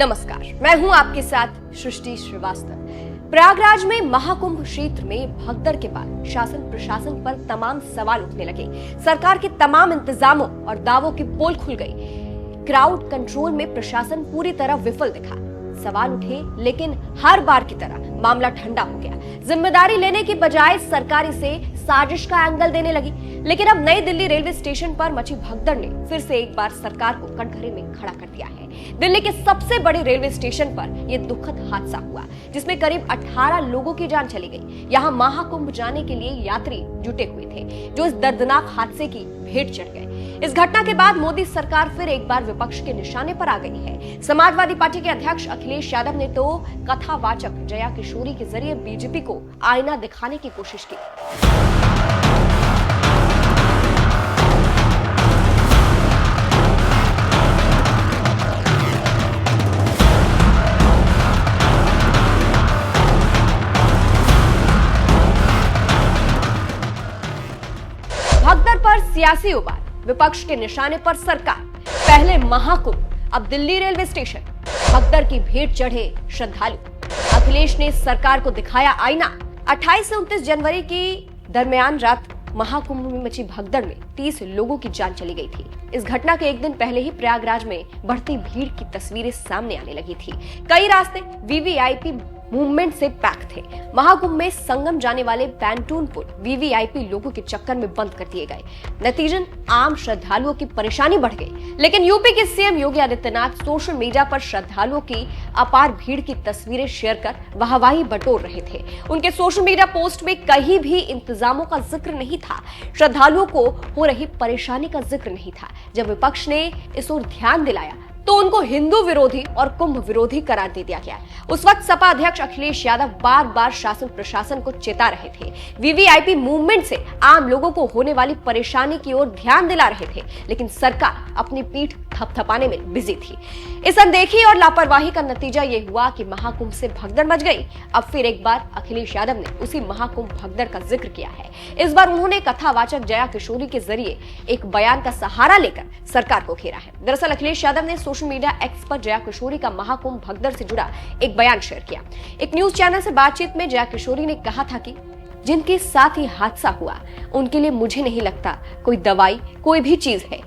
नमस्कार, मैं हूं आपके साथ सृष्टि श्रीवास्तव। प्रयागराज में महाकुंभ क्षेत्र में भगदड़ के बाद शासन प्रशासन पर तमाम सवाल उठने लगे। सरकार के तमाम इंतजामों और दावों की पोल खुल गई। क्राउड कंट्रोल में प्रशासन पूरी तरह विफल दिखा। सवाल उठे, लेकिन हर बार की तरह मामला ठंडा हो गया। जिम्मेदारी लेने के बजाय सरकार इसे साजिश का एंगल देने लगी। लेकिन अब नई दिल्ली रेलवे स्टेशन पर मची भगदड़ ने फिर से एक बार सरकार को कटघरे में खड़ा कर दिया है। दिल्ली के सबसे बड़े रेलवे स्टेशन पर यह दुखद हादसा हुआ, जिसमें करीब 18 लोगों की जान चली गई। यहाँ महाकुंभ जाने के लिए यात्री जुटे हुए थे, जो इस दर्दनाक हादसे की भेंट चढ़ गए। इस घटना के बाद मोदी सरकार फिर एक बार विपक्ष के निशाने पर आ गई है। समाजवादी पार्टी के अध्यक्ष अखिलेश यादव ने तो कथावाचक जया किशोरी के जरिए बीजेपी को आईना दिखाने की कोशिश की। भगदड़ पर सियासी उबाल, विपक्ष के निशाने पर सरकार। पहले महाकुंभ, अब दिल्ली रेलवे स्टेशन। भगदड़ की भेंट चढ़े श्रद्धालु। अखिलेश ने सरकार को दिखाया आईना। 28 से 29 जनवरी की दरमियान रात महाकुंभ में मची भगदड़ में 30 लोगों की जान चली गई थी। इस घटना के एक दिन पहले ही प्रयागराज में बढ़ती भीड़ की तस्वीरें सामने आने लगी थी। कई रास्ते वीवीआईपी मूवमेंट से पैक थे। महाकुंभ में संगम जाने वाले पैंटून पुल वीवीआईपी लोगों के चक्कर में बंद कर दिए गए। नतीजन आम श्रद्धालुओं की परेशानी बढ़ गई। लेकिन यूपी के CM Yogi Adityanath social media पर श्रद्धालुओं की अपार भीड़ की तस्वीरें शेयर कर वाहवाही बटोर रहे थे। उनके सोशल मीडिया पोस्ट में कहीं भी इंतजामों का जिक्र नहीं था, श्रद्धालुओं को हो रही परेशानी का जिक्र नहीं था। जब विपक्ष ने इस ओर ध्यान दिलाया तो उनको हिंदू विरोधी और कुंभ विरोधी करार दे दिया गया। उस वक्त सपा अध्यक्ष अखिलेश यादव बार बार शासन प्रशासन को चेता रहे थे। वीवीआईपी मूवमेंट से आम लोगों को होने वाली परेशानी की ओर ध्यान दिला रहे थे, लेकिन सरकार अपनी पीठ थपथपाने में बिजी थी। इस अनदेखी और लापरवाही का नतीजा ये हुआ कि महाकुंभ से भगदड़ मच गई। अब फिर एक बार अखिलेश यादव ने उसी महाकुंभ भगदड़ का जिक्र किया है। इस बार उन्होंने कथावाचक जया किशोरी के जरिए एक बयान का सहारा लेकर सरकार को घेरा है। दरअसल अखिलेश यादव ने सोशल मीडिया एक्स पर जया किशोरी का महाकुंभ भगदड़ से जुड़ा एक बयान शेयर किया। एक न्यूज चैनल से बातचीत में जया किशोरी ने कहा था कि जिनके साथ ही हादसा हुआ उनके लिए मुझे नहीं लगता कोई दवाई कोई भी चीज है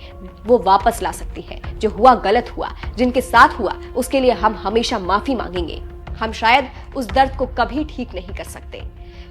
वो वापस ला सकती है। जो हुआ गलत हुआ, जिनके साथ हुआ उसके लिए हम हमेशा माफी मांगेंगे। हम शायद उस दर्द को कभी ठीक नहीं कर सकते।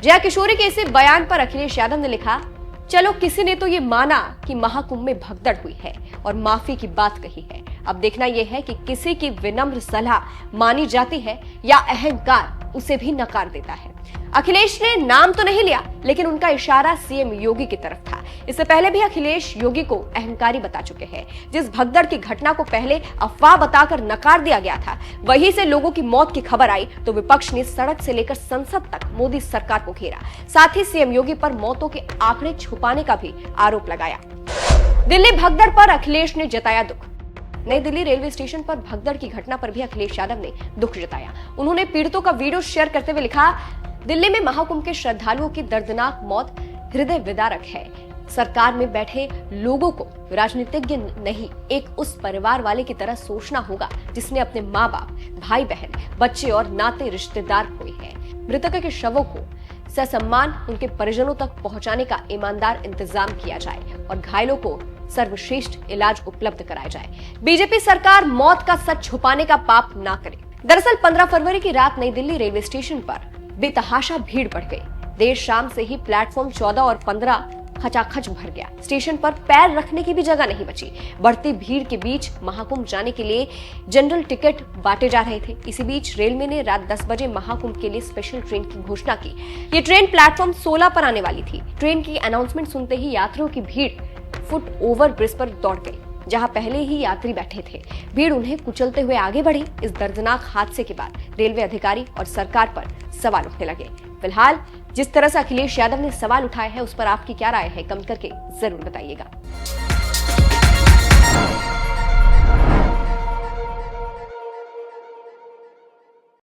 जया किशोरी के इसी बयान पर अखिलेश यादव ने लिखा, चलो किसी ने तो ये माना कि महाकुंभ में भगदड़ हुई है और माफी की बात कही है। अब देखना यह है कि किसी की विनम्र सलाह मानी जाती है या अहंकार उसे भी नकार देता है। अखिलेश ने नाम तो नहीं लिया, लेकिन उनका इशारा सीएम योगी की तरफ था। इससे पहले भी अखिलेश योगी को अहंकारी बता चुके हैं। जिस भगदड़ की घटना को पहले अफवाह बताकर नकार दिया गया था, वहीं से लोगों की मौत की खबर आई तो विपक्ष ने सड़क से लेकर संसद तक मोदी सरकार को घेरा। साथ ही सीएम योगी पर मौतों के आंकड़े छुपाने का भी आरोप लगाया। दिल्ली भगदड़ पर अखिलेश ने जताया दुख। नई दिल्ली रेलवे स्टेशन पर भगदड़ की घटना पर भी अखिलेश यादव ने दुख जताया। उन्होंने पीड़ितों का वीडियो शेयर करते हुए लिखा, दिल्ली में महाकुंभ के श्रद्धालुओं की दर्दनाक मौत हृदय विदारक है। सरकार में बैठे लोगों को राजनीतिज्ञ नहीं, एक उस परिवार वाले की तरह सोचना होगा जिसने अपने माँ बाप, भाई बहन, बच्चे और नाते रिश्तेदार खोए हैं। मृतक के शवों को ससम्मान उनके परिजनों तक पहुंचाने का ईमानदार इंतजाम किया जाए और घायलों को सर्वश्रेष्ठ इलाज उपलब्ध कराया जाए। बीजेपी सरकार मौत का सच छुपाने का पाप ना करे। दरअसल 15 फरवरी की रात नई दिल्ली रेलवे स्टेशन पर बेतहाशा भीड़ बढ़ गई। देर शाम से ही प्लेटफॉर्म 14 और 15 खचाखच भर गया। स्टेशन पर पैर रखने की भी जगह नहीं बची। बढ़ती भीड़ के बीच महाकुंभ जाने के लिए जनरल टिकट बांटे जा रहे थे। इसी बीच रेलवे ने रात 10 बजे महाकुंभ के लिए स्पेशल ट्रेन की घोषणा की। ये ट्रेन प्लेटफॉर्म 16 पर आने वाली थी। ट्रेन की अनाउंसमेंट सुनते ही यात्रियों की भीड़ फुट ओवर ब्रिज पर दौड़ गई, जहां पहले ही यात्री बैठे थे। भीड़ उन्हें कुचलते हुए आगे बढ़ी। इस दर्दनाक हादसे के बाद रेलवे अधिकारी और सरकार पर सवाल उठने लगे। फिलहाल जिस तरह से अखिलेश यादव ने सवाल उठाए हैं, उस पर आपकी क्या राय है, कमेंट करके जरूर बताइएगा।